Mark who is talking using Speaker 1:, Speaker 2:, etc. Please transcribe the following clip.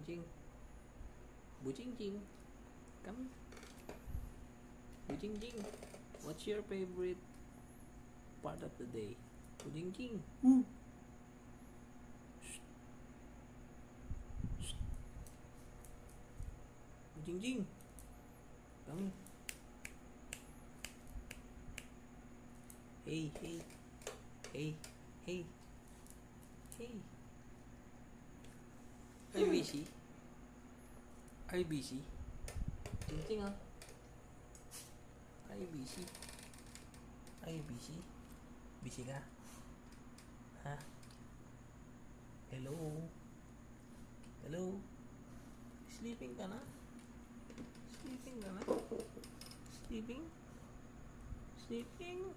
Speaker 1: Bucing-cing. Bucing-cing. Come. Bucing-cing. What's your favorite part of the day? Bucing-cing. Bucing-cing. Come. Hey, hey. Hey, hey. Hey. Are you busy? Are you busy? Cing-cing, ah. Are you busy? Are you busy? Busy ka? Ha? Hello? Hello? Sleeping ka na? Sleeping ka na? Sleeping? Sleeping?